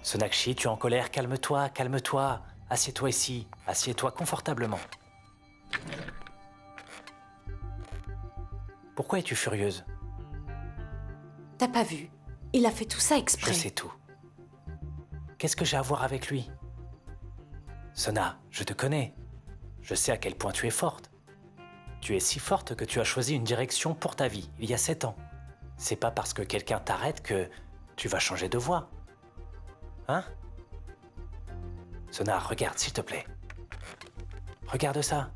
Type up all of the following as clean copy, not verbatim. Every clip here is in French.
Sonakshi, tu es en colère, calme-toi, calme-toi. Assieds-toi ici, assieds-toi confortablement. Pourquoi es-tu furieuse? T'as pas vu? Il a fait tout ça exprès. Je sais tout. Qu'est-ce que j'ai à voir avec lui? Sona, je te connais. Je sais à quel point tu es forte. Tu es si forte que tu as choisi une direction pour ta vie, il y a 7 ans. C'est pas parce que quelqu'un t'arrête que tu vas changer de voie. Hein? Sona, regarde, s'il te plaît. Regarde ça.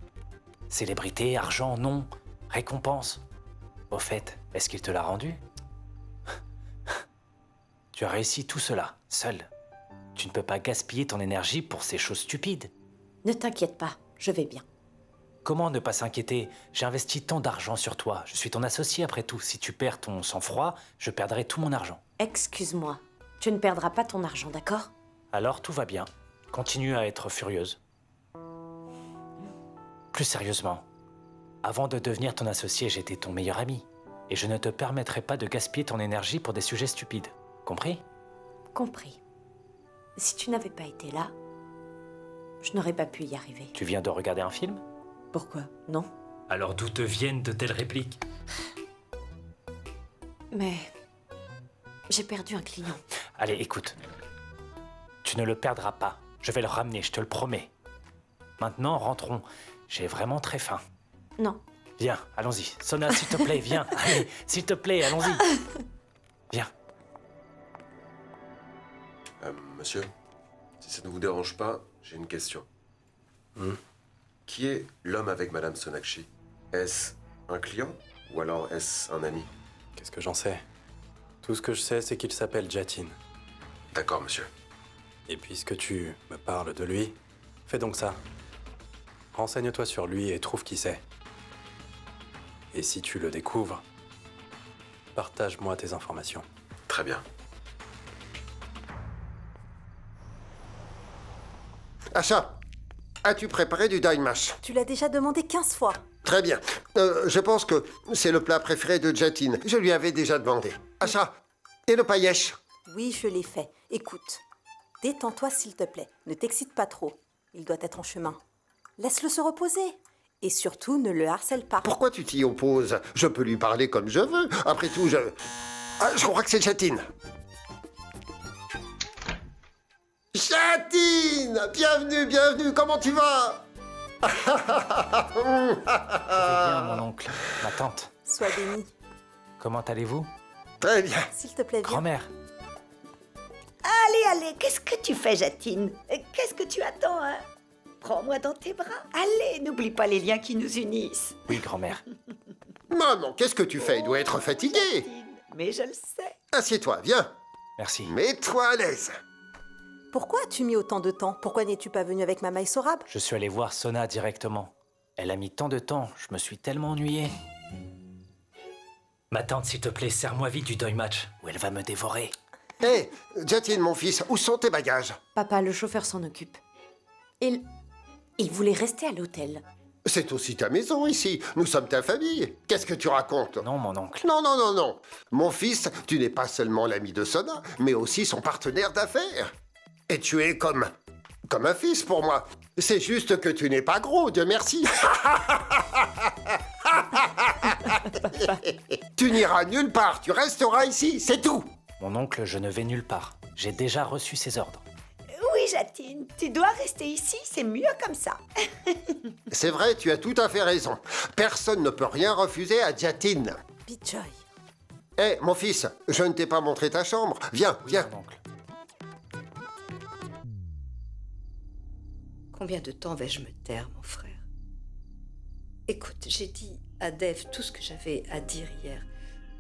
Célébrité, argent, nom, récompense. Au fait, est-ce qu'il te l'a rendu? Tu as réussi tout cela, seul. Tu ne peux pas gaspiller ton énergie pour ces choses stupides. Ne t'inquiète pas, je vais bien. Comment ne pas s'inquiéter? J'ai investi tant d'argent sur toi. Je suis ton associé après tout. Si tu perds ton sang-froid, je perdrai tout mon argent. Excuse-moi, tu ne perdras pas ton argent, d'accord? Alors tout va bien. Continue à être furieuse. Plus sérieusement, avant de devenir ton associé, j'étais ton meilleur ami. Et je ne te permettrai pas de gaspiller ton énergie pour des sujets stupides. Compris? Compris. Si tu n'avais pas été là, je n'aurais pas pu y arriver. Tu viens de regarder un film? Pourquoi? Non. Alors d'où te viennent de telles répliques? Mais j'ai perdu un client. Allez, écoute. Tu ne le perdras pas. Je vais le ramener, je te le promets. Maintenant, rentrons. J'ai vraiment très faim. Non. Viens, allons-y. Sona, s'il te plaît, viens. Allez, s'il te plaît, allons-y. Viens. Monsieur, si ça ne vous dérange pas, j'ai une question. Qui est l'homme avec Madame Sonakshi? Est-ce un client ou alors est-ce un ami? Qu'est-ce que j'en sais? Tout ce que je sais, c'est qu'il s'appelle Jatin. D'accord, monsieur. Et puisque tu me parles de lui, fais donc ça. Renseigne-toi sur lui et trouve qui c'est. Et si tu le découvres, partage-moi tes informations. Très bien. Acha, as-tu préparé du daimash? Tu l'as déjà demandé 15 fois. Très bien. Je pense que c'est le plat préféré de Jatin. Je lui avais déjà demandé. Acha, et le payesh? Oui, je l'ai fait. Écoute, détends-toi s'il te plaît. Ne t'excite pas trop. Il doit être en chemin. Laisse-le se reposer. Et surtout, ne le harcèle pas. Pourquoi tu t'y opposes? Je peux lui parler comme je veux. Après tout, je crois que c'est Jatin. Jatin! Bienvenue, bienvenue, comment tu vas? Je vais bien, mon oncle, ma tante. Sois béni. Comment allez-vous? Très bien. S'il te plaît, viens. Grand-mère, Allez, qu'est-ce que tu fais, Jatine? Qu'est-ce que tu attends, hein? Prends-moi dans tes bras. Allez, n'oublie pas les liens qui nous unissent. oui, grand-mère. Maman, qu'est-ce que tu fais? Il doit être fatigué. Jatine, mais je le sais. Assieds-toi, viens. Merci. Mets-toi à l'aise. Pourquoi as-tu mis autant de temps? Pourquoi n'es-tu pas venu avec Mama et Sorab? Je suis allé voir Sona directement. Elle a mis tant de temps, je me suis tellement ennuyé. Ma tante, s'il te plaît, serre-moi vite du match ou elle va me dévorer. Hé, Jatin, mon fils, où sont tes bagages? Papa, le chauffeur s'en occupe. Il voulait rester à l'hôtel. C'est aussi ta maison ici. Nous sommes ta famille. Qu'est-ce que tu racontes? Non, mon oncle. Non, non, non, non. Mon fils, tu n'es pas seulement l'ami de Sona, mais aussi son partenaire d'affaires. Et tu es comme un fils pour moi. C'est juste que tu n'es pas gros, Dieu merci. Tu n'iras nulle part, tu resteras ici, c'est tout. Mon oncle, je ne vais nulle part. J'ai déjà reçu ses ordres. Oui, Jatine, tu dois rester ici, c'est mieux comme ça. C'est vrai, tu as tout à fait raison. Personne ne peut rien refuser à Jatin. Bijoy. Hé, mon fils, je ne t'ai pas montré ta chambre. Viens, viens. Mon oncle. Combien de temps vais-je me taire, mon frère? Écoute, j'ai dit à Dev tout ce que j'avais à dire hier.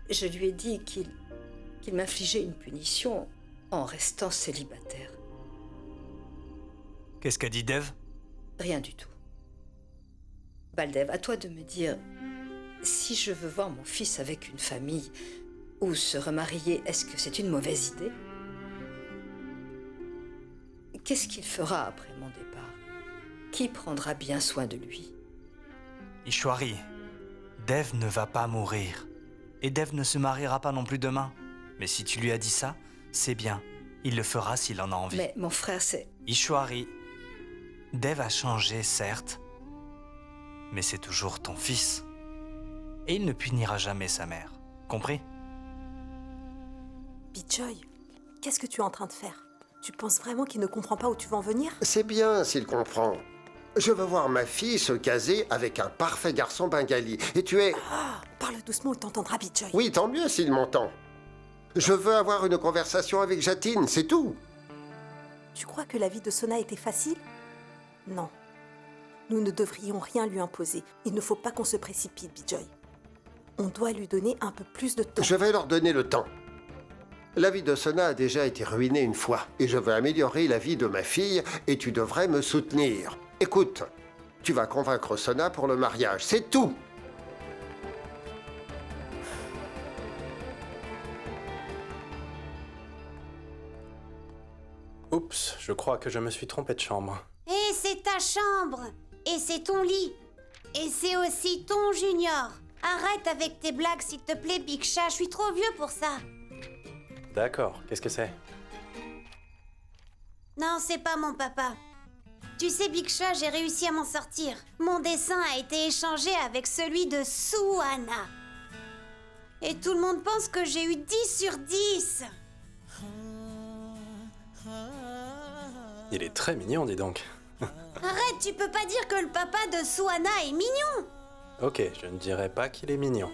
Je lui ai dit qu'il m'infligeait une punition en restant célibataire. Qu'est-ce qu'a dit Dev? Rien du tout. Baldev, à toi de me dire si je veux voir mon fils avec une famille ou se remarier, est-ce que c'est une mauvaise idée? Qu'est-ce qu'il fera après mon départ? Qui prendra bien soin de lui? Ishwari, Dev ne va pas mourir. Et Dev ne se mariera pas non plus demain. Mais si tu lui as dit ça, c'est bien. Il le fera s'il en a envie. Mais mon frère, c'est... Ishwari, Dev a changé, certes, mais c'est toujours ton fils. Et il ne punira jamais sa mère. Compris? Bijoy, qu'est-ce que tu es en train de faire? Tu penses vraiment qu'il ne comprend pas où tu veux en venir? C'est bien s'il comprend. Je veux voir ma fille se caser avec un parfait garçon bengali. Et tu es... Ah, parle doucement ou t'entendras Bijoy. Oui, tant mieux s'il m'entend. Je veux avoir une conversation avec Jatin, c'est tout. Tu crois que la vie de Sona était facile? Non. Nous ne devrions rien lui imposer. Il ne faut pas qu'on se précipite, Bijoy. On doit lui donner un peu plus de temps. Je vais leur donner le temps. La vie de Sona a déjà été ruinée une fois. Et je veux améliorer la vie de ma fille et tu devrais me soutenir. Écoute, tu vas convaincre Sona pour le mariage, c'est tout. Oups, je crois que je me suis trompé de chambre. Et c'est ta chambre. Et c'est ton lit. Et c'est aussi ton Junior. Arrête avec tes blagues, s'il te plaît, Big Chat. Je suis trop vieux pour ça. D'accord, qu'est-ce que c'est? Non, c'est pas mon papa. Tu sais, Big Chat, j'ai réussi à m'en sortir. Mon dessin a été échangé avec celui de Suhana. Et tout le monde pense que j'ai eu 10 sur 10. Il est très mignon, dis donc. Arrête, tu peux pas dire que le papa de Suhana est mignon. Ok, je ne dirais pas qu'il est mignon.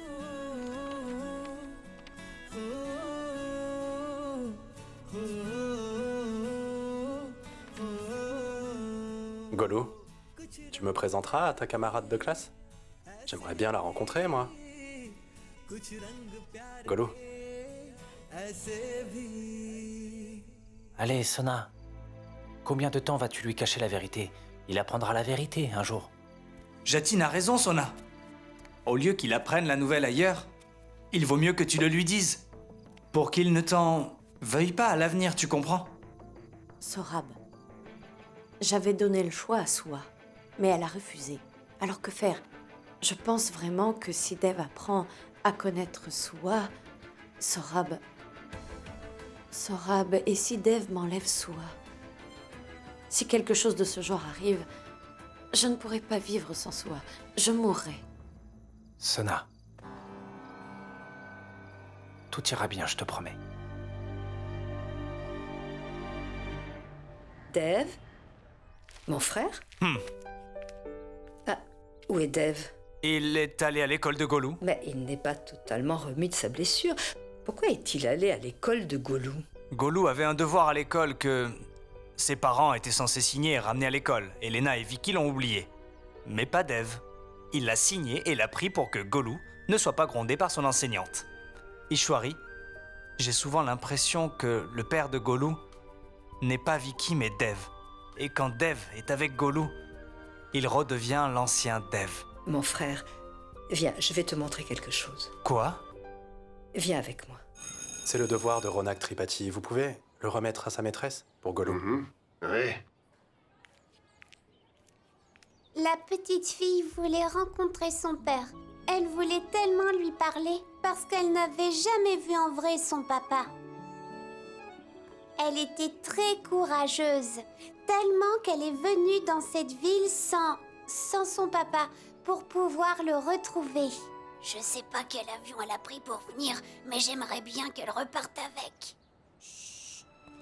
Golou, tu me présenteras à ta camarade de classe? J'aimerais bien la rencontrer, moi. Golou. Allez, Sona. Combien de temps vas-tu lui cacher la vérité? Il apprendra la vérité un jour. Jatin a raison, Sona. Au lieu qu'il apprenne la nouvelle ailleurs, il vaut mieux que tu le lui dises. Pour qu'il ne t'en veuille pas à l'avenir, tu comprends? Sorab, j'avais donné le choix à Soua, mais elle a refusé. Alors que faire? Je pense vraiment que si Dev apprend à connaître Soua, Sorab, et si Dev m'enlève Soua? Si quelque chose de ce genre arrive, je ne pourrai pas vivre sans Soua. Je mourrai. Sona. Tout ira bien, je te promets. Dev? Mon frère? Ah, où est Dev? Il est allé à l'école de Golou. Mais il n'est pas totalement remis de sa blessure. Pourquoi est-il allé à l'école de Golou? Golou avait un devoir à l'école que ses parents étaient censés signer et ramener à l'école. Elena et Vicky l'ont oublié. Mais pas Dev. Il l'a signé et l'a pris pour que Golou ne soit pas grondé par son enseignante. Ishwari, j'ai souvent l'impression que le père de Golou n'est pas Vicky mais Dev. Et quand Dev est avec Golou, il redevient l'ancien Dev. Mon frère, viens, je vais te montrer quelque chose. Quoi? Viens avec moi. C'est le devoir de Ronak Tripathi. Vous pouvez le remettre à sa maîtresse pour Golou. Oui. La petite fille voulait rencontrer son père. Elle voulait tellement lui parler parce qu'elle n'avait jamais vu en vrai son papa. Elle était très courageuse, tellement qu'elle est venue dans cette ville sans son papa pour pouvoir le retrouver. Je sais pas quel avion elle a pris pour venir, mais j'aimerais bien qu'elle reparte avec.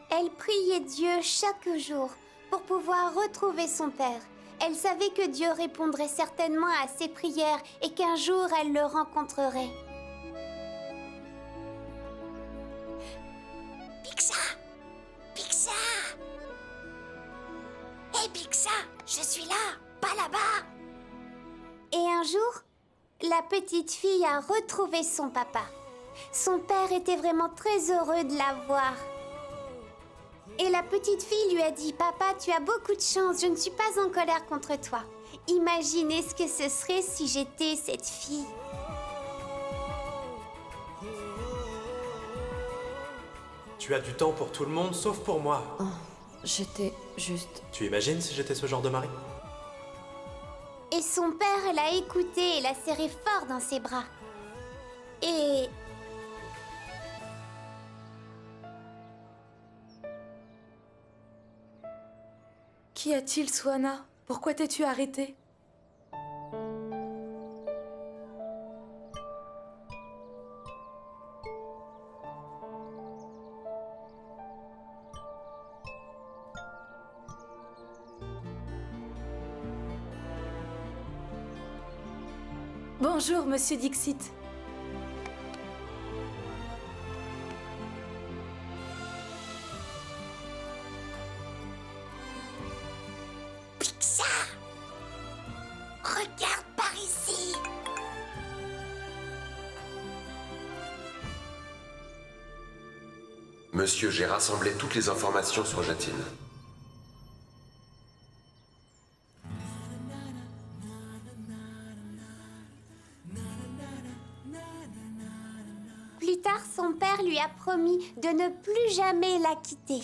Elle priait Dieu chaque jour pour pouvoir retrouver son père. Elle savait que Dieu répondrait certainement à ses prières et qu'un jour elle le rencontrerait. Pixa! Pixa! Hé Pixa, je suis là, pas là-bas! Et un jour, la petite fille a retrouvé son papa. Son père était vraiment très heureux de la voir. Et la petite fille lui a dit « Papa, tu as beaucoup de chance, je ne suis pas en colère contre toi. Imaginez ce que ce serait si j'étais cette fille. » Tu as du temps pour tout le monde, sauf pour moi. Oh, j'étais juste... Tu imagines si j'étais ce genre de mari? Et son père l'a écouté et l'a serré fort dans ses bras. Et Qu'y a-t-il, Swana? Pourquoi t'es-tu arrêtée? Bonjour, monsieur Dixit. Pixar! Regarde par ici! Monsieur, j'ai rassemblé toutes les informations sur Jatine. Plus tard, son père lui a promis de ne plus jamais la quitter.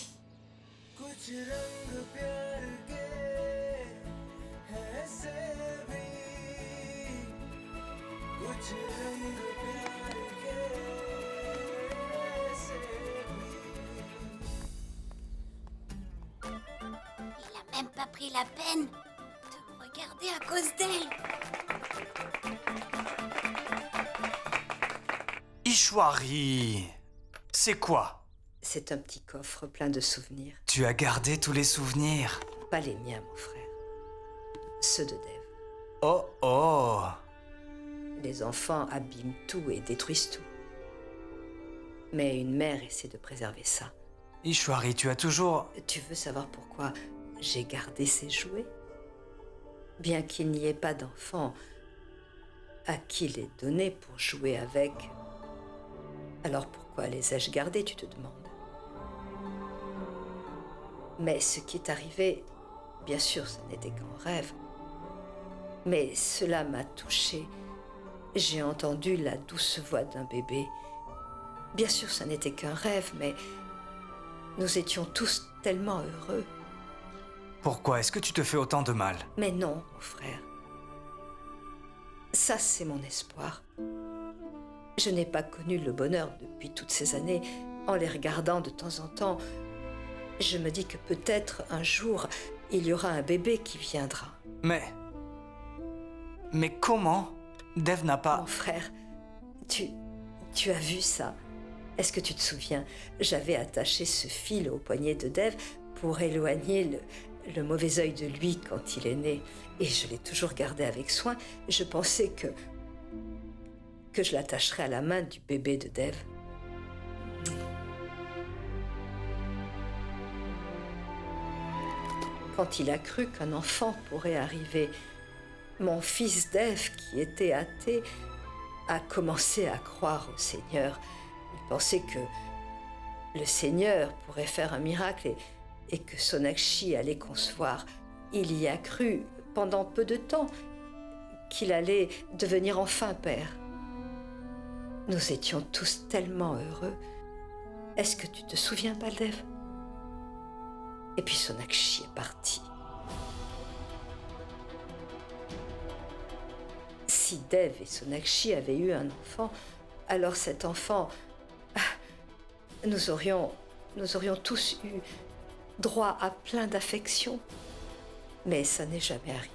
Il a même pas pris la peine de me regarder à cause d'elle. Ishwari, c'est quoi? C'est un petit coffre plein de souvenirs. Tu as gardé tous les souvenirs? Pas les miens, mon frère. Ceux de Dev. Oh oh! Les enfants abîment tout et détruisent tout. Mais une mère essaie de préserver ça. Ishwari, tu as toujours... Tu veux savoir pourquoi j'ai gardé ces jouets? Bien qu'il n'y ait pas d'enfants à qui les donner pour jouer avec, alors pourquoi les ai-je gardés, tu te demandes? Mais ce qui est arrivé, bien sûr, ce n'était qu'un rêve. Mais cela m'a touchée. J'ai entendu la douce voix d'un bébé. Bien sûr, ça n'était qu'un rêve, mais nous étions tous tellement heureux. Pourquoi est-ce que tu te fais autant de mal? Mais non, mon frère. Ça, c'est mon espoir. Je n'ai pas connu le bonheur depuis toutes ces années. En les regardant de temps en temps, je me dis que peut-être un jour, il y aura un bébé qui viendra. Mais comment? Dev n'a pas... Mon frère, tu as vu ça? Est-ce que tu te souviens? J'avais attaché ce fil au poignet de Dev pour éloigner le mauvais œil de lui quand il est né. Et je l'ai toujours gardé avec soin. Je pensais que je l'attacherais à la main du bébé de Dev. Quand il a cru qu'un enfant pourrait arriver, mon fils Dev, qui était athée, a commencé à croire au Seigneur. Il pensait que le Seigneur pourrait faire un miracle et que Sonakshi allait concevoir. Il y a cru pendant peu de temps qu'il allait devenir enfin père. Nous étions tous tellement heureux. Est-ce que tu te souviens, Baldev? Et puis Sonakshi est parti. Si Dev et Sonakshi avaient eu un enfant, alors cet enfant, nous aurions tous eu droit à plein d'affection. Mais ça n'est jamais arrivé.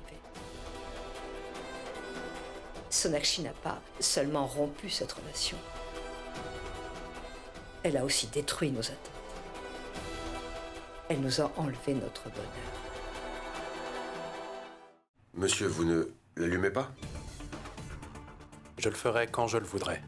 Sonakshi n'a pas seulement rompu cette relation. Elle a aussi détruit nos attentes. Elle nous a enlevé notre bonheur. Monsieur, vous ne l'allumez pas? Je le ferai quand je le voudrai.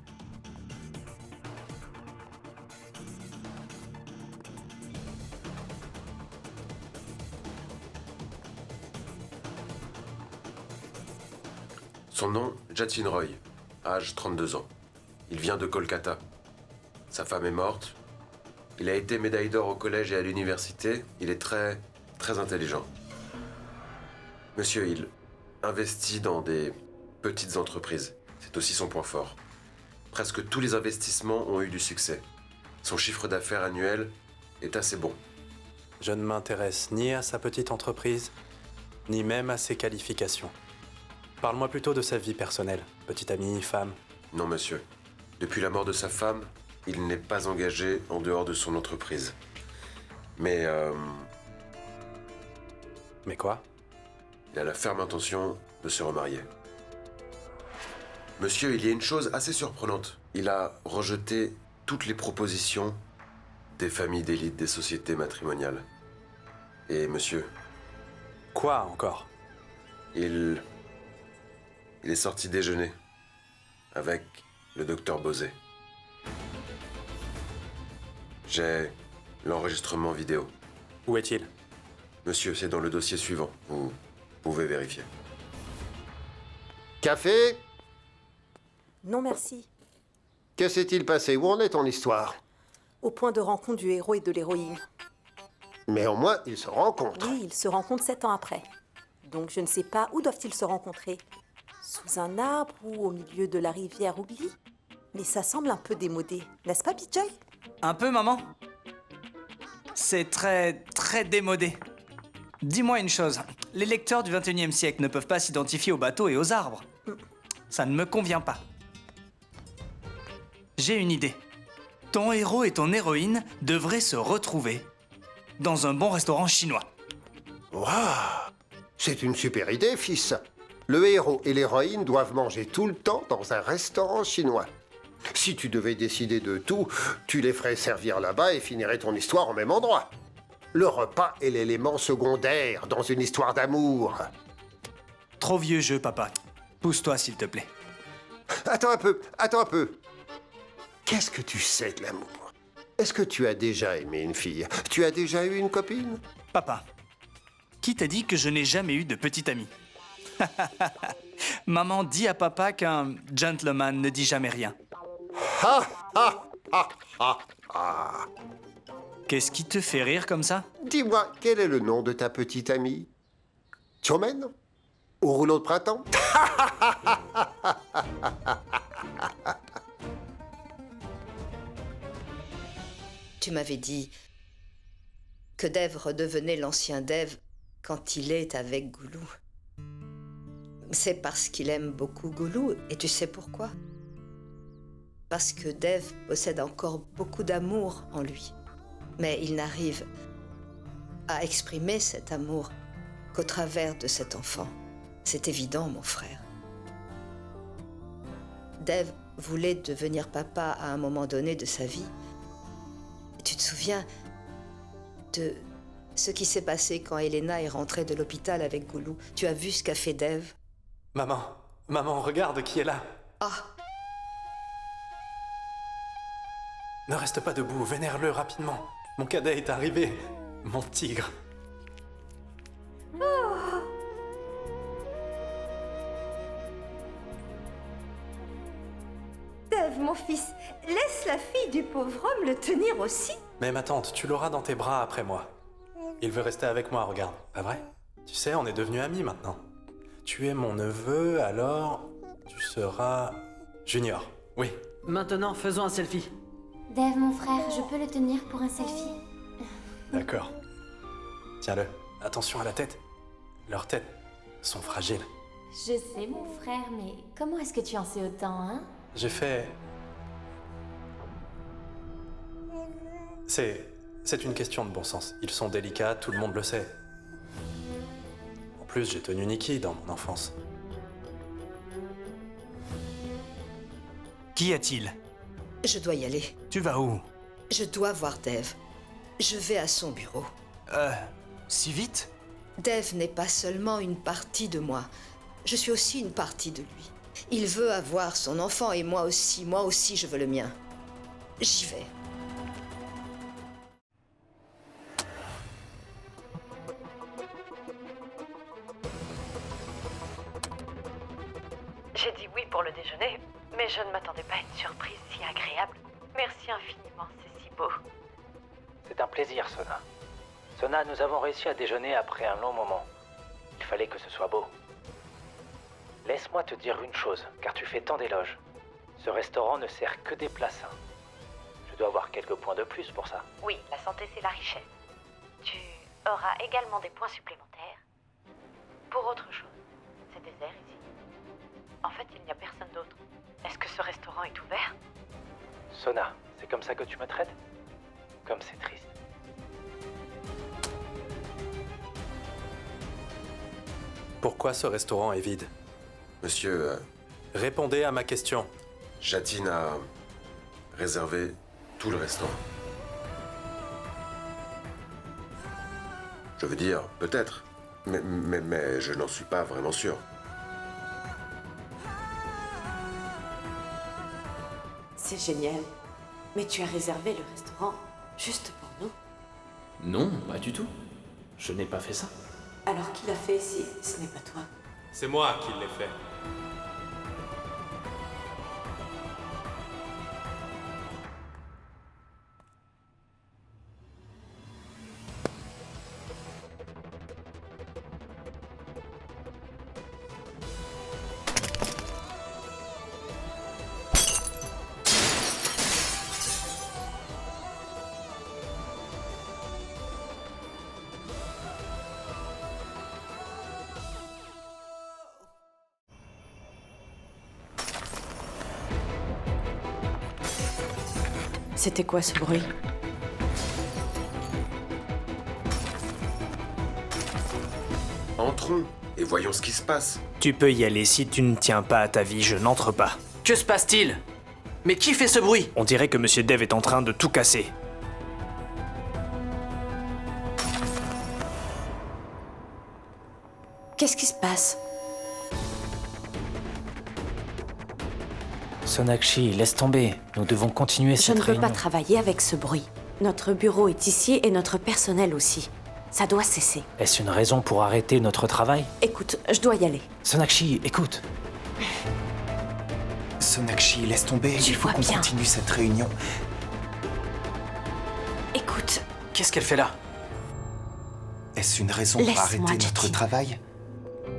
Son nom, Jatin Roy, âge 32 ans. Il vient de Kolkata. Sa femme est morte. Il a été médaille d'or au collège et à l'université. Il est très, très intelligent. Monsieur, il investit dans des petites entreprises. C'est aussi son point fort. Presque tous les investissements ont eu du succès. Son chiffre d'affaires annuel est assez bon. Je ne m'intéresse ni à sa petite entreprise, ni même à ses qualifications. Parle-moi plutôt de sa vie personnelle, petite amie, femme. Non, monsieur. Depuis la mort de sa femme, il n'est pas engagé en dehors de son entreprise. Mais Mais quoi? Il a la ferme intention de se remarier. Monsieur, il y a une chose assez surprenante. Il a rejeté toutes les propositions des familles d'élite des sociétés matrimoniales. Et monsieur, Quoi encore? il est sorti déjeuner avec le docteur Bosé. J'ai l'enregistrement vidéo. Où est-il? Monsieur, c'est dans le dossier suivant. Vous pouvez vérifier. Café? Non, merci. Que s'est-il passé? Où en est ton histoire? Au point de rencontre du héros et de l'héroïne. Mais au moins, ils se rencontrent. Oui, ils se rencontrent 7 ans après. Donc je ne sais pas où doivent-ils se rencontrer. Sous un arbre ou au milieu de la rivière Oubli? Mais ça semble un peu démodé, n'est-ce pas, Bijoy? Un peu, maman? C'est très, très démodé. Dis-moi une chose, les lecteurs du 21e siècle ne peuvent pas s'identifier aux bateaux et aux arbres. Ça ne me convient pas. J'ai une idée. Ton héros et ton héroïne devraient se retrouver dans un bon restaurant chinois. Waouh! C'est une super idée, fils. Le héros et l'héroïne doivent manger tout le temps dans un restaurant chinois. Si tu devais décider de tout, tu les ferais servir là-bas et finirais ton histoire au même endroit. Le repas est l'élément secondaire dans une histoire d'amour. Trop vieux jeu, papa. Pousse-toi, s'il te plaît. Attends un peu. Qu'est-ce que tu sais de l'amour? Est-ce que tu as déjà aimé une fille? Tu as déjà eu une copine? Papa, qui t'a dit que je n'ai jamais eu de petite amie? Maman dit à papa qu'un gentleman ne dit jamais rien. Qu'est-ce qui te fait rire comme ça? Dis-moi, quel est le nom de ta petite amie? Chomène? Au rouleau de printemps? Tu m'avais dit que Dev redevenait l'ancien Dev quand il est avec Goulou. C'est parce qu'il aime beaucoup Goulou, et tu sais pourquoi? Parce que Dev possède encore beaucoup d'amour en lui. Mais il n'arrive à exprimer cet amour qu'au travers de cet enfant. C'est évident, mon frère. Dev voulait devenir papa à un moment donné de sa vie. Tu te souviens de ce qui s'est passé quand Elena est rentrée de l'hôpital avec Goulou? Tu as vu ce qu'a fait Dev? Maman, regarde qui est là. Ah! Ne reste pas debout, vénère-le rapidement. Mon cadet est arrivé. Mon tigre. Dev, mon fils, laisse la fille du pauvre homme le tenir aussi. Mais ma tante, tu l'auras dans tes bras après moi. Il veut rester avec moi, regarde. Pas vrai? Tu sais, on est devenus amis maintenant. Tu es mon neveu, alors tu seras Junior. Oui. Maintenant, faisons un selfie. Dev, mon frère, je peux le tenir pour un selfie? D'accord. Tiens-le. Attention à la tête. Leurs têtes sont fragiles. Je sais, mon frère, mais comment est-ce que tu en sais autant, hein? J'ai fait... C'est une question de bon sens. Ils sont délicats, tout le monde le sait. En plus, j'ai tenu Nikki dans mon enfance. Qu'y a-t-il? Je dois y aller. Tu vas où? Je dois voir Dev. Je vais à son bureau. Si vite? Dev n'est pas seulement une partie de moi. Je suis aussi une partie de lui. Il veut avoir son enfant et moi aussi je veux le mien. J'y vais. J'ai dit oui pour le déjeuner, mais je ne m'attendais pas à une surprise si agréable. Merci infiniment, c'est si beau. C'est un plaisir, Sona. Sona, nous avons réussi à déjeuner après un long moment. Il fallait que ce soit beau. Laisse-moi te dire une chose, car tu fais tant d'éloges. Ce restaurant ne sert que des plats sains. Je dois avoir quelques points de plus pour ça. Oui, la santé, c'est la richesse. Tu auras également des points supplémentaires pour autre chose. C'est désert ici. En fait, il n'y a personne d'autre. Est-ce que ce restaurant est ouvert? Sona, c'est comme ça que tu me traites? Comme c'est triste. Pourquoi ce restaurant est vide? Monsieur, Répondez à ma question. Jatine a réservé tout le restaurant. Je veux dire, peut-être. Mais je n'en suis pas vraiment sûr. C'est génial. Mais tu as réservé le restaurant juste pour nous. Non, pas du tout. Je n'ai pas fait ça. Alors qui l'a fait si ce n'est pas toi? C'est moi qui l'ai fait. C'était quoi ce bruit? Entrons et voyons ce qui se passe. Tu peux y aller si tu ne tiens pas à ta vie, je n'entre pas. Que se passe-t-il? Mais qui fait ce bruit? On dirait que Monsieur Dev est en train de tout casser. Qu'est-ce qui se passe? Sonakshi, laisse tomber. Nous devons continuer Je cette ne veux réunion. pas travailler avec ce bruit. Notre bureau est ici et notre personnel aussi. Ça doit cesser. Est-ce une raison pour arrêter notre travail? Écoute, je dois y aller. Sonakshi, écoute. Sonakshi, laisse tomber. Tu Il faut vois qu'on bien. continue cette réunion. Écoute, Qu'est-ce qu'elle fait là? Est-ce une raison pour Laisse-moi, arrêter notre Jatine. travail?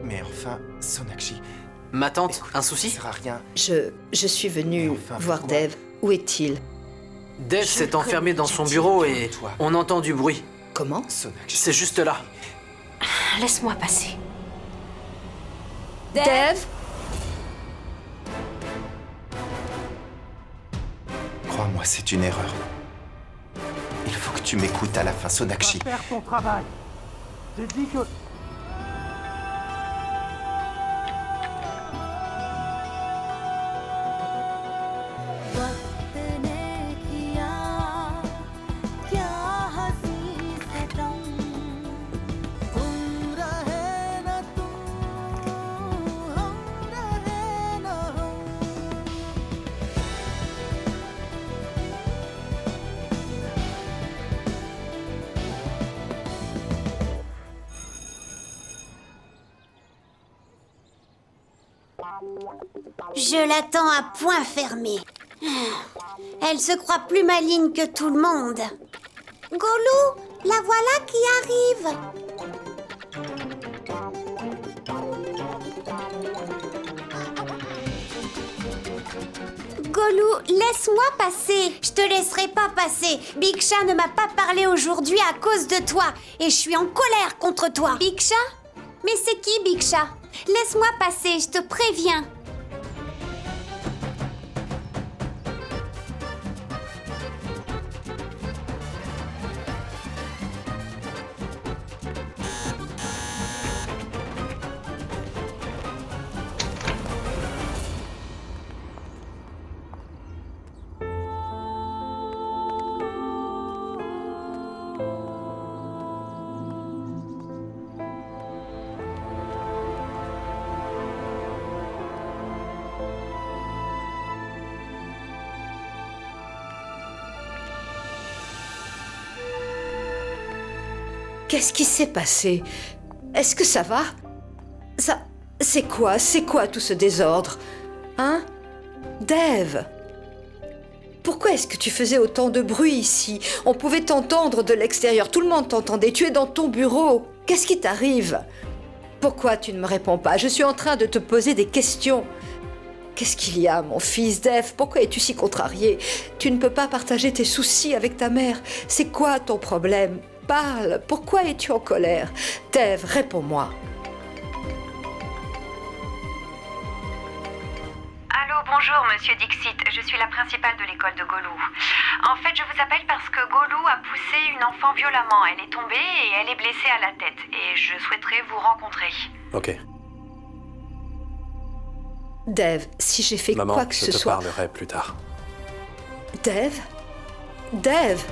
Mais enfin, Sonakshi, Ma tante, écoute, un ça souci? sert à rien. Je suis venue enfin, voir pourquoi Dev. Où est-il? Dev Je s'est le enfermé connais, dans son Jatine. bureau et Toi. on entend du bruit. Comment? Sonakshi. C'est juste là. laisse-moi passer. Dev? Crois-moi, c'est une erreur. Il faut que tu m'écoutes à la fin, Sonakshi. Faire ton travail. J'ai dit que... Je l'attends à point fermé. Elle se croit plus maligne que tout le monde. Golou, la voilà qui arrive. Golou, laisse-moi passer. Je te laisserai pas passer. Big Chat ne m'a pas parlé aujourd'hui à cause de toi. Et je suis en colère contre toi. Big Chat? Mais c'est qui Big Chat? Laisse-moi passer, je te préviens. Qu'est-ce qui s'est passé? Est-ce que ça va? Ça... C'est quoi tout ce désordre? Hein? Dev? Pourquoi est-ce que tu faisais autant de bruit ici? On pouvait t'entendre de l'extérieur, tout le monde t'entendait, tu es dans ton bureau. Qu'est-ce qui t'arrive? Pourquoi tu ne me réponds pas? Je suis en train de te poser des questions. Qu'est-ce qu'il y a, mon fils Dev? Pourquoi es-tu si contrarié? Tu ne peux pas partager tes soucis avec ta mère. C'est quoi ton problème? Parle. Pourquoi es-tu en colère? Dev, réponds-moi. Allô, bonjour, monsieur Dixit. Je suis la principale de l'école de Golou. En fait, je vous appelle parce que Golou a poussé une enfant violemment. Elle est tombée et elle est blessée à la tête. Et je souhaiterais vous rencontrer. Ok. Dave, si j'ai fait Maman, quoi que je ce te soit... parlerai plus tard. Dave Dave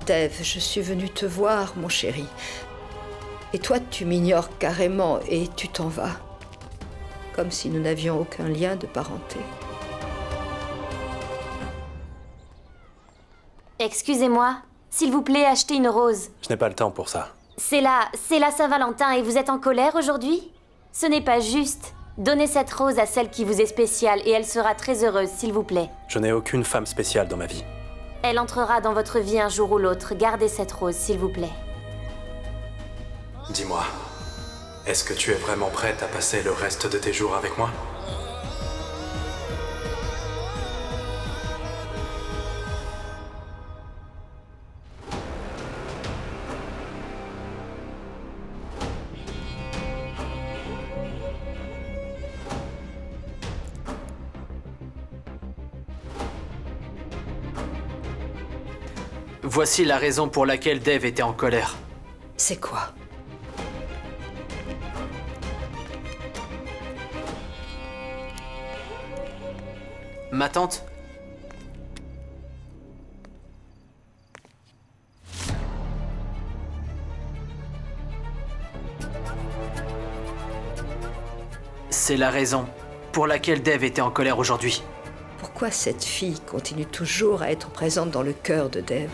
Dave, je suis venue te voir, mon chéri. Et toi, tu m'ignores carrément et tu t'en vas. Comme si nous n'avions aucun lien de parenté. Excusez-moi, s'il vous plaît, achetez une rose. Je n'ai pas le temps pour ça. C'est la Saint-Valentin et vous êtes en colère aujourd'hui? Ce n'est pas juste. Donnez cette rose à celle qui vous est spéciale et elle sera très heureuse, s'il vous plaît. Je n'ai aucune femme spéciale dans ma vie. Elle entrera dans votre vie un jour ou l'autre. Gardez cette rose, s'il vous plaît. Dis-moi, est-ce que tu es vraiment prête à passer le reste de tes jours avec moi? Voici la raison pour laquelle Dave était en colère. C'est quoi? Ma tante? C'est la raison pour laquelle Dave était en colère aujourd'hui. Pourquoi cette fille continue toujours à être présente dans le cœur de Dave?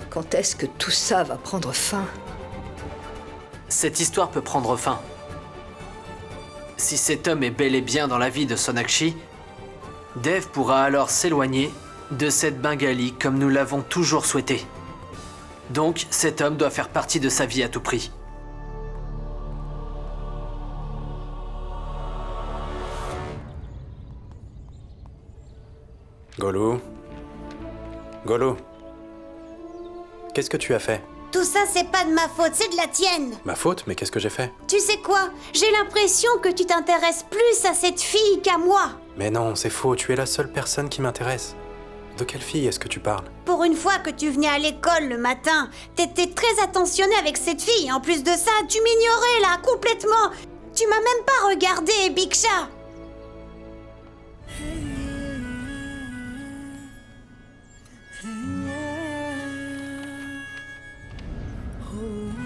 Quand est-ce que tout ça va prendre fin? Cette histoire peut prendre fin. Si cet homme est bel et bien dans la vie de Sonakshi, Dave pourra alors s'éloigner de cette Bengali comme nous l'avons toujours souhaité. Donc, cet homme doit faire partie de sa vie à tout prix. Golou. Golou. Qu'est-ce que tu as fait? Tout ça, c'est pas de ma faute, c'est de la tienne. Ma faute? Mais qu'est-ce que j'ai fait? Tu sais quoi? J'ai l'impression que tu t'intéresses plus à cette fille qu'à moi. Mais non, c'est faux, tu es la seule personne qui m'intéresse. De quelle fille est-ce que tu parles? Pour une fois que tu venais à l'école le matin, t'étais très attentionné avec cette fille. En plus de ça, tu m'ignorais là, complètement. Tu m'as même pas regardé, Biksha.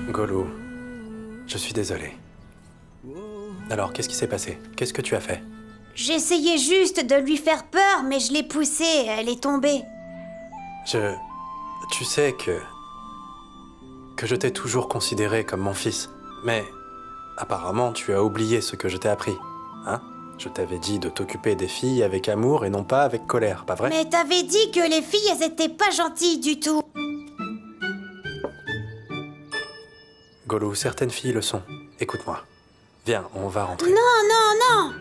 Golou, je suis désolé. Alors, qu'est-ce qui s'est passé? Qu'est-ce que tu as fait? J'essayais juste de lui faire peur, mais je l'ai poussée, elle est tombée. Tu sais que je t'ai toujours considéré comme mon fils. Mais apparemment, tu as oublié ce que je t'ai appris. Hein? Je t'avais dit de t'occuper des filles avec amour et non pas avec colère, pas vrai? Mais t'avais dit que les filles, elles étaient pas gentilles du tout. Golou, certaines filles le sont. Écoute-moi. Viens, on va rentrer. Non, non, non!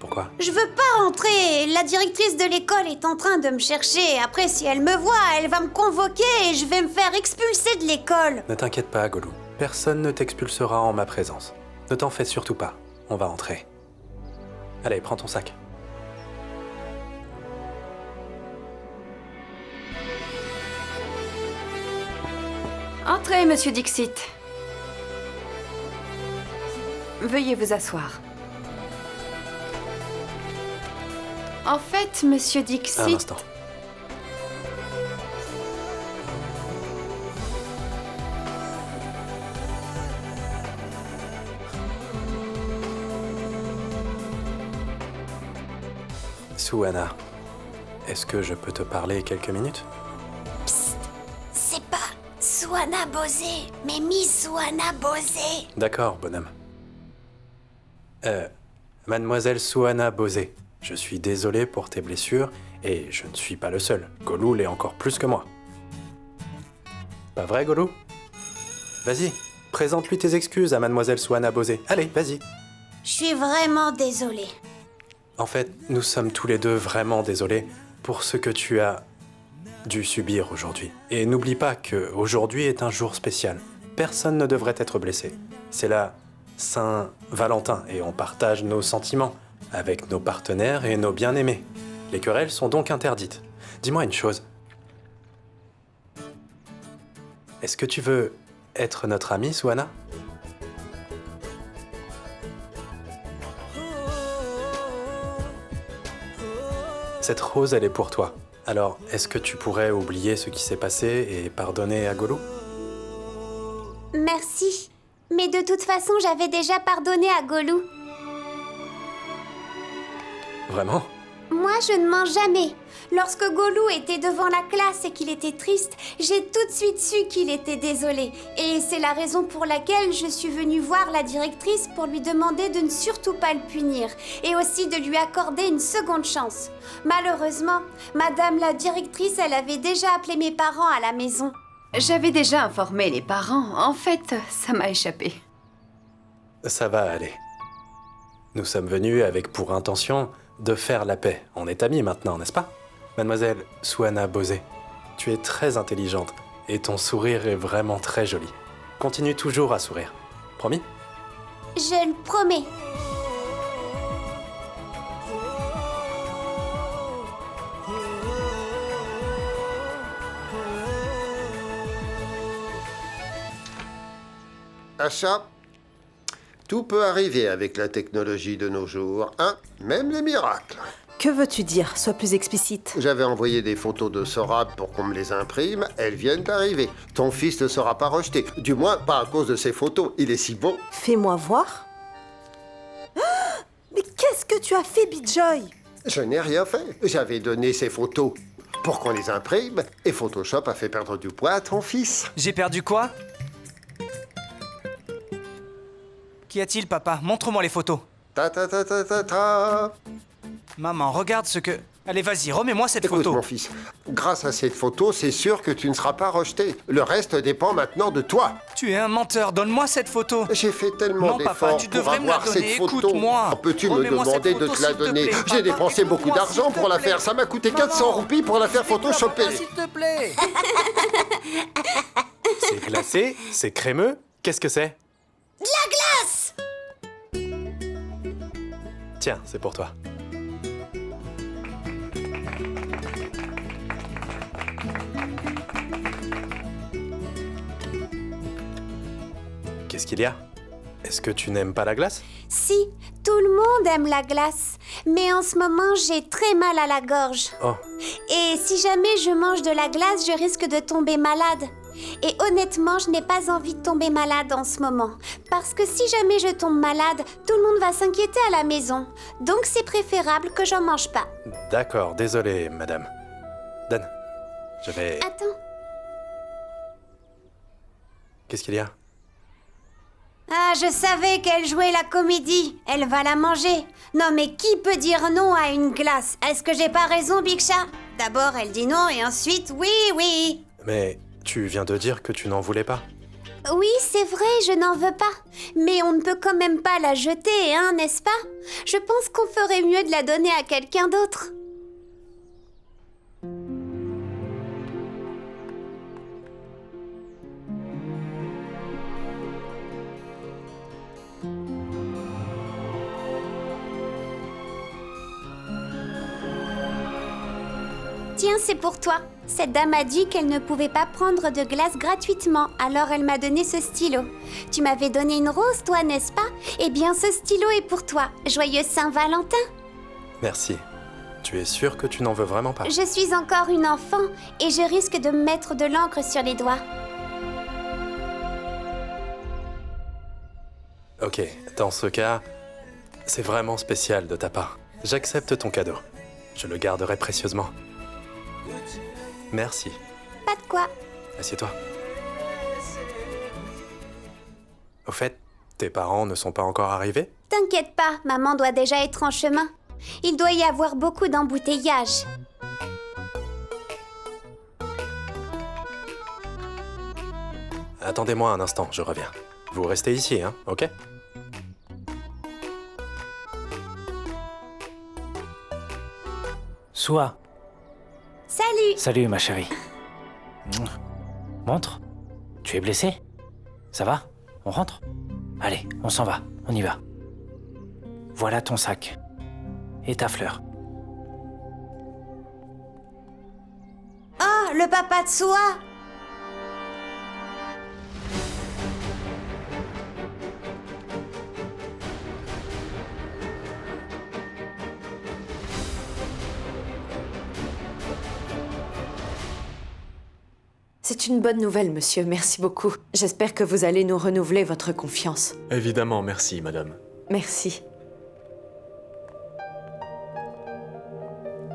Pourquoi? Je veux pas rentrer. La directrice de l'école est en train de me chercher. Après, si elle me voit, elle va me convoquer et je vais me faire expulser de l'école. Ne t'inquiète pas, Golou. Personne ne t'expulsera en ma présence. Ne t'en fais surtout pas. On va rentrer. Allez, prends ton sac. Entrez, monsieur Dixit. Veuillez vous asseoir. En fait, monsieur Dixit... Un instant. Suhana, est-ce que je peux te parler quelques minutes? Psst, c'est pas Suhana Bosé, mais Miss Suhana Bosé. D'accord, bonhomme. Mademoiselle Suhana Bosé, je suis désolé pour tes blessures et je ne suis pas le seul. Golou l'est encore plus que moi. Pas vrai, Golou? Vas-y, présente-lui tes excuses à Mademoiselle Suhana Bosé. Allez, vas-y. Je suis vraiment désolée. En fait, nous sommes tous les deux vraiment désolés pour ce que tu as dû subir aujourd'hui. Et n'oublie pas que aujourd'hui est un jour spécial. Personne ne devrait être blessé. C'est la Saint-Valentin et on partage nos sentiments avec nos partenaires et nos bien-aimés. Les querelles sont donc interdites. Dis-moi une chose. Est-ce que tu veux être notre amie, Suhana? Cette rose, elle est pour toi. Alors, est-ce que tu pourrais oublier ce qui s'est passé et pardonner à Gollum? Merci. Mais de toute façon, j'avais déjà pardonné à Gollum. Vraiment? Moi, je ne mens jamais. Lorsque Gollum était devant la classe et qu'il était triste, j'ai tout de suite su qu'il était désolé. Et c'est la raison pour laquelle je suis venue voir la directrice pour lui demander de ne surtout pas le punir et aussi de lui accorder une seconde chance. Malheureusement, Madame la directrice, elle avait déjà appelé mes parents à la maison. J'avais déjà informé les parents. En fait, ça m'a échappé. Ça va aller. Nous sommes venus avec pour intention de faire la paix. On est amis maintenant, n'est-ce pas? Mademoiselle Suana Bosé, tu es très intelligente et ton sourire est vraiment très joli. Continue toujours à sourire. Promis? Je le promets. Achat, tout peut arriver avec la technologie de nos jours, hein? Même les miracles. Que veux-tu dire? Sois plus explicite. J'avais envoyé des photos de Sorab pour qu'on me les imprime. Elles viennent d'arriver. Ton fils ne sera pas rejeté. Du moins, pas à cause de ces photos. Il est si beau. Fais-moi voir. Mais qu'est-ce que tu as fait, Bijoy? Je n'ai rien fait. J'avais donné ces photos pour qu'on les imprime. Et Photoshop a fait perdre du poids à ton fils. J'ai perdu quoi? Qu'y a-t-il, papa? Montre-moi les photos. Ta. Maman, regarde ce que... Allez, vas-y, remets-moi cette Écoute, photo. mon fils, grâce à cette photo, c'est sûr que tu ne seras pas rejeté. Le reste dépend maintenant de toi. Tu es un menteur, donne-moi cette photo. J'ai fait tellement d'efforts pour avoir cette photo. Peux-tu me demander de te la donner? J'ai dépensé beaucoup d'argent pour la faire. Ça m'a coûté 400 roupies pour la faire photoshopper. S'il te plaît. C'est glacé? C'est crémeux? Qu'est-ce que c'est? De la glace! Tiens, c'est pour toi. Qu'est-ce qu'il y a? Est-ce que tu n'aimes pas la glace? Si, tout le monde aime la glace. Mais en ce moment, j'ai très mal à la gorge. Oh. Et si jamais je mange de la glace, je risque de tomber malade. Et honnêtement, je n'ai pas envie de tomber malade en ce moment. Parce que si jamais je tombe malade, tout le monde va s'inquiéter à la maison. Donc c'est préférable que j'en mange pas. D'accord, désolé, madame. Dan, je vais... Attends. Qu'est-ce qu'il y a? Ah, je savais qu'elle jouait la comédie. Elle va la manger. Non, mais qui peut dire non à une glace? Est-ce que j'ai pas raison, Big Chat? D'abord, elle dit non et ensuite, oui. Mais tu viens de dire que tu n'en voulais pas. Oui, c'est vrai, je n'en veux pas. Mais on ne peut quand même pas la jeter, hein, n'est-ce pas? Je pense qu'on ferait mieux de la donner à quelqu'un d'autre. Tiens, c'est pour toi. Cette dame a dit qu'elle ne pouvait pas prendre de glace gratuitement, alors elle m'a donné ce stylo. Tu m'avais donné une rose, toi, n'est-ce pas? Eh bien, ce stylo est pour toi. Joyeux Saint-Valentin. Merci. Tu es sûre que tu n'en veux vraiment pas? Je suis encore une enfant et je risque de me mettre de l'encre sur les doigts. Ok, dans ce cas, c'est vraiment spécial de ta part. J'accepte ton cadeau. Je le garderai précieusement. Merci. Pas de quoi. Assieds-toi. Au fait, tes parents ne sont pas encore arrivés? T'inquiète pas, maman doit déjà être en chemin. Il doit y avoir beaucoup d'embouteillages. Attendez-moi un instant, je reviens. Vous restez ici, hein, ok? Sois. Salut. Salut, ma chérie. Montre. Tu es blessée? Ça va? On rentre? Allez, on s'en va. On y va. Voilà ton sac. Et ta fleur. Oh, le papa de soie. C'est une bonne nouvelle, monsieur. Merci beaucoup. J'espère que vous allez nous renouveler votre confiance. Évidemment, merci, madame. Merci.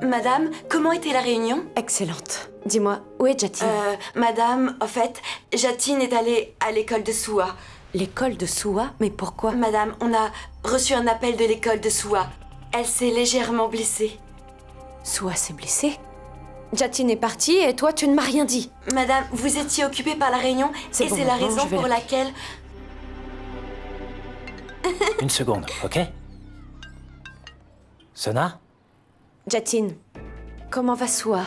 Madame, comment était la réunion? Excellente. Dis-moi, où est Jatine? Madame, en fait, Jatine est allée à l'école de Soua. L'école de Soua? Mais pourquoi? Madame, on a reçu un appel de l'école de Soua. Elle s'est légèrement blessée. Soua s'est blessée? Jatine est partie et toi, tu ne m'as rien dit. Madame, vous étiez occupée par la réunion et bon, c'est la maintenant, raison je vais pour laquelle... Une seconde, ok? Sona? Jatine, comment va Soua?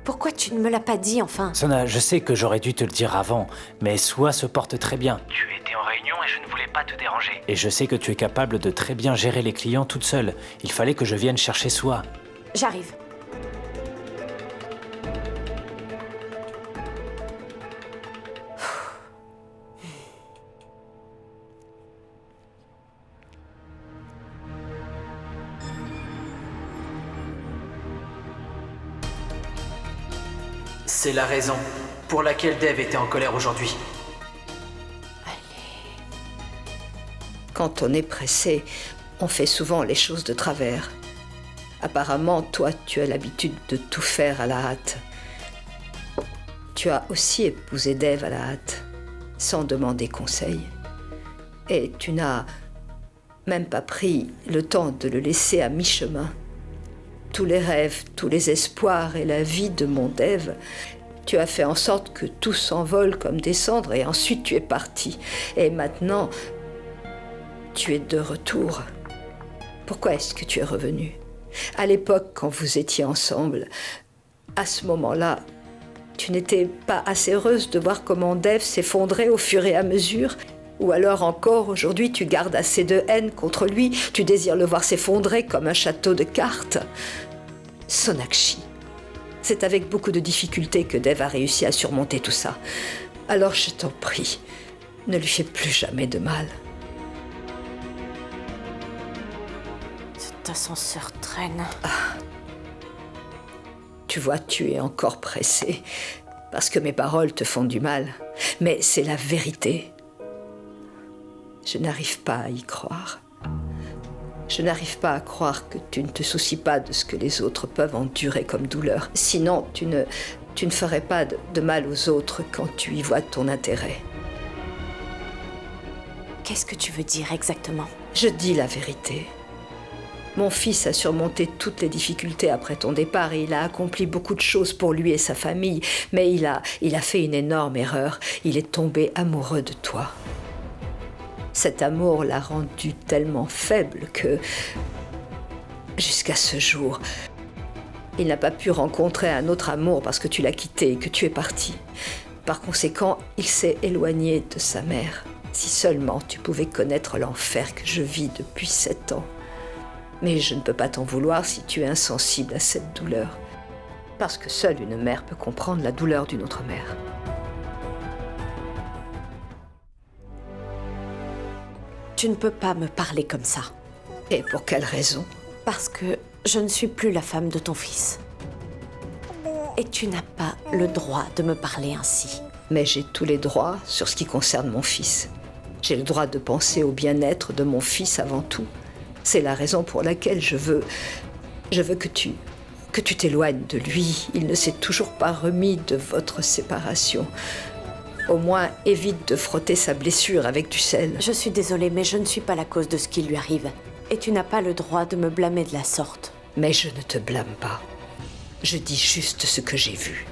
Pourquoi tu ne me l'as pas dit, enfin? Sona, je sais que j'aurais dû te le dire avant, mais Soua se porte très bien. Tu étais en réunion et je ne voulais pas te déranger. Et je sais que tu es capable de très bien gérer les clients toute seule. Il fallait que je vienne chercher Soua. J'arrive. C'est la raison pour laquelle Dev était en colère aujourd'hui. Quand on est pressé, on fait souvent les choses de travers. Apparemment, toi, tu as l'habitude de tout faire à la hâte. Tu as aussi épousé Dev à la hâte, sans demander conseil. Et tu n'as même pas pris le temps de le laisser à mi-chemin. Tous les rêves, tous les espoirs et la vie de mon Dev, tu as fait en sorte que tout s'envole comme des cendres et ensuite tu es parti. Et maintenant, tu es de retour. Pourquoi est-ce que tu es revenu? À l'époque, quand vous étiez ensemble, à ce moment-là, tu n'étais pas assez heureuse de voir comment Dev s'effondrait au fur et à mesure? Ou alors encore, aujourd'hui, tu gardes assez de haine contre lui, tu désires le voir s'effondrer comme un château de cartes. Sonakshi, c'est avec beaucoup de difficultés que Dev a réussi à surmonter tout ça. Alors je t'en prie, ne lui fais plus jamais de mal. Cet ascenseur traîne. Tu vois, tu es encore pressé, parce que mes paroles te font du mal. Mais c'est la vérité. Je n'arrive pas à y croire. Je n'arrive pas à croire que tu ne te soucies pas de ce que les autres peuvent endurer comme douleur. Sinon, tu ne ferais pas de mal aux autres quand tu y vois ton intérêt. Qu'est-ce que tu veux dire exactement? Je dis la vérité. Mon fils a surmonté toutes les difficultés après ton départ et il a accompli beaucoup de choses pour lui et sa famille. Mais il a fait une énorme erreur. Il est tombé amoureux de toi. Cet amour l'a rendu tellement faible que, jusqu'à ce jour, il n'a pas pu rencontrer un autre amour parce que tu l'as quitté et que tu es parti. Par conséquent, il s'est éloigné de sa mère. Si seulement tu pouvais connaître l'enfer que je vis depuis 7 ans. Mais je ne peux pas t'en vouloir si tu es insensible à cette douleur. Parce que seule une mère peut comprendre la douleur d'une autre mère. Tu ne peux pas me parler comme ça. Et pour quelle raison? Parce que je ne suis plus la femme de ton fils. Et tu n'as pas le droit de me parler ainsi. Mais j'ai tous les droits sur ce qui concerne mon fils. J'ai le droit de penser au bien-être de mon fils avant tout. C'est la raison pour laquelle je veux que tu t'éloignes de lui. Il ne s'est toujours pas remis de votre séparation. Au moins, évite de frotter sa blessure avec du sel. Je suis désolée, mais je ne suis pas la cause de ce qui lui arrive. Et tu n'as pas le droit de me blâmer de la sorte. Mais je ne te blâme pas. Je dis juste ce que j'ai vu.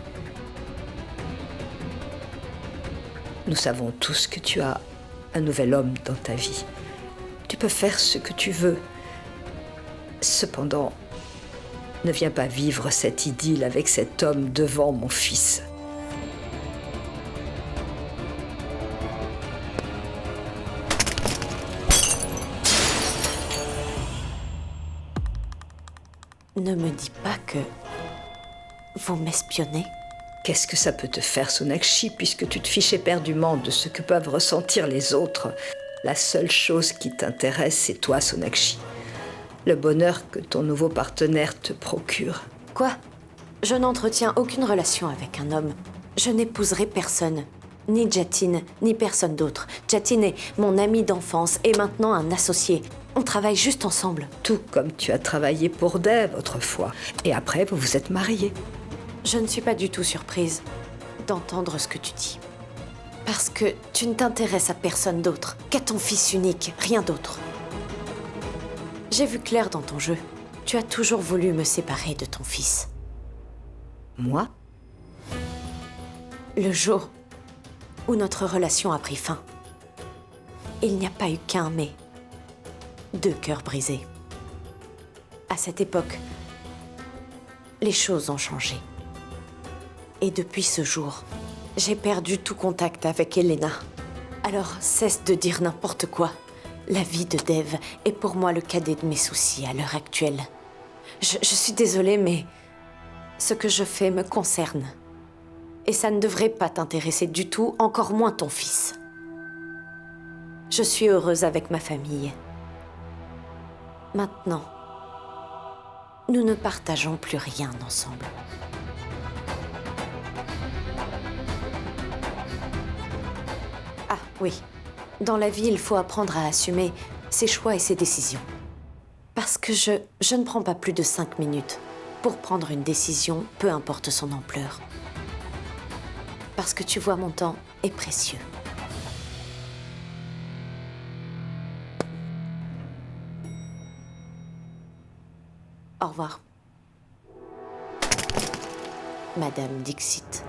Nous savons tous que tu as un nouvel homme dans ta vie. Tu peux faire ce que tu veux. Cependant, ne viens pas vivre cette idylle avec cet homme devant mon fils. Ne me dis pas que vous m'espionnez. Qu'est-ce que ça peut te faire, Sonakshi, puisque tu te fiches éperdument de ce que peuvent ressentir les autres? La seule chose qui t'intéresse, c'est toi, Sonakshi. Le bonheur que ton nouveau partenaire te procure. Quoi? Je n'entretiens aucune relation avec un homme. Je n'épouserai personne. Ni Jatin, ni personne d'autre. Jatin est mon ami d'enfance et maintenant un associé. On travaille juste ensemble. Tout comme tu as travaillé pour Dave autrefois. Et après, vous vous êtes mariés. Je ne suis pas du tout surprise d'entendre ce que tu dis. Parce que tu ne t'intéresses à personne d'autre qu'à ton fils unique, rien d'autre. J'ai vu clair dans ton jeu. Tu as toujours voulu me séparer de ton fils. Moi? Le jour où notre relation a pris fin, il n'y a pas eu qu'un mais. 2 cœurs brisés. À cette époque, les choses ont changé. Et depuis ce jour, j'ai perdu tout contact avec Elena. Alors cesse de dire n'importe quoi. La vie de Dev est pour moi le cadet de mes soucis à l'heure actuelle. Je suis désolée, mais ce que je fais me concerne. Et ça ne devrait pas t'intéresser du tout, encore moins ton fils. Je suis heureuse avec ma famille. Maintenant, nous ne partageons plus rien ensemble. Ah oui, dans la vie, il faut apprendre à assumer ses choix et ses décisions. Parce que je ne prends pas plus de 5 minutes pour prendre une décision, peu importe son ampleur. Parce que tu vois, mon temps est précieux. Au revoir. Madame Dixit.